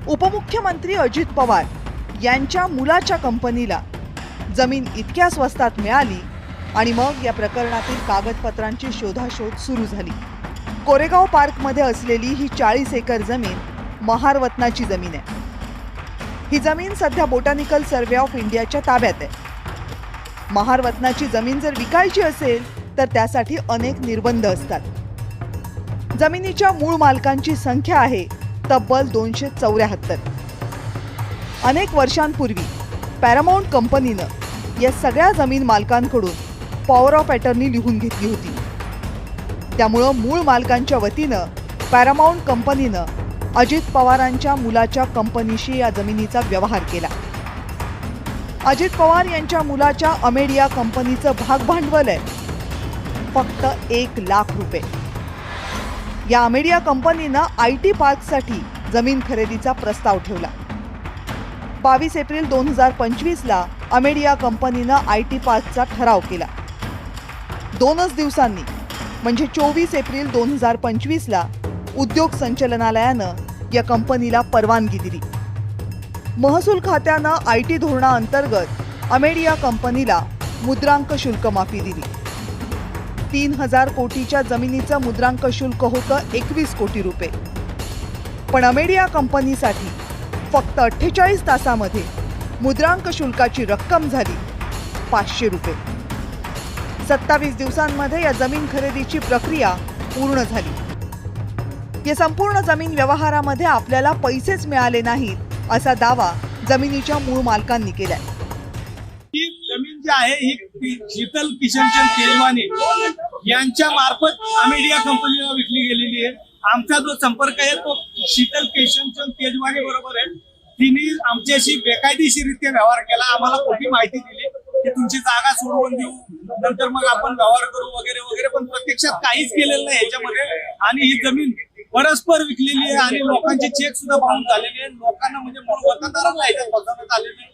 उपमुख्यमंत्री अजित पवार यांच्या मुलाच्या कंपनीला जमीन इतक्या स्वस्तात मिळाली आणि मग या प्रकरणातील कागदपत्रांची शोधाशोध सुरू झाली। कोरेगाव पार्कमध्ये असलेली ही 40 एकर जमीन महारवतनाची जमीन आहे। ही जमीन सध्या बोटॅनिकल सर्वे ऑफ इंडियाच्या ताब्यात आहे। महारवतनाची जमीन जर विकायची असेल तर त्यासाठी अनेक निर्बंध असतात। जमिनीच्या मूळ मालकांची संख्या आहे तब्बल 274। अनेक वर्षांपूर्वी पॅरामाउंट कंपनीनं या सगळ्या जमीन मालकांकडून पॉवर ऑफ अटर्नी लिहून घेतली होती। त्यामुळे मूळ मालकांच्या वतीनं पॅरामाउंट कंपनीनं अजित पवारांच्या मुलाच्या कंपनीशी या जमिनीचा व्यवहार केला। अजित पवार यांच्या मुलाच्या अमेडिया कंपनीचं भागभांडवल आहे फक्त 1 लाख रुपये। या अमेडिया कंपनीनं IT पार्कसाठी जमीन खरेदीचा प्रस्ताव ठेवला। 22 एप्रिल 2025ला अमेडिया कंपनीनं IT पार्कचा ठराव केला। 2 दिवसांनी म्हणजे 24 एप्रिल 2025ला उद्योग संचालनालयानं या कंपनीला परवानगी दिली। महसूल खात्यानं IT धोरणाअंतर्गत अमेडिया कंपनीला मुद्रांक शुल्क माफी दिली। 3000 कोटीच्या जमिनीचं मुद्रांक शुल्क होतं 21 कोटी रुपये, पण अमेडिया कंपनीसाठी फक्त 48 तासामध्ये मुद्रांक शुल्काची रक्कम झाली 500 रुपये। 27 दिवसांमध्ये या जमीन खरेदीची प्रक्रिया पूर्ण झाली। या संपूर्ण जमीन व्यवहारामध्ये आपल्याला पैसेच मिळाले नाहीत असा दावा जमिनीच्या मूळ मालकांनी केलाय। ही जमीन जी आहे ही शीतल किशनचंद तेजवानी यांच्या मार्फत अमेडिया कंपनीला विकली गेलेली आहे। आमचा जो संपर्क आहे तो शीतल किशनचंद तेजवानी बरोबर आहे। तिने आमच्याशी बेकायदेशीररित्या व्यवहार केला, आम्हाला खोटी माहिती दिली की तुमची जागा सोडवून देऊ, नंतर मग आपण व्यवहार करू वगैरे वगैरे, पण प्रत्यक्षात काहीच केलेलं नाही याच्यामध्ये। आणि ही जमीन परस्पर विकलेली आहे आणि लोकांचे चेक सुद्धा बाउन्स झालेले आहेत। लोकांना म्हणजे मूळ वतनदारांना याच्यात फसवण्यात आलेले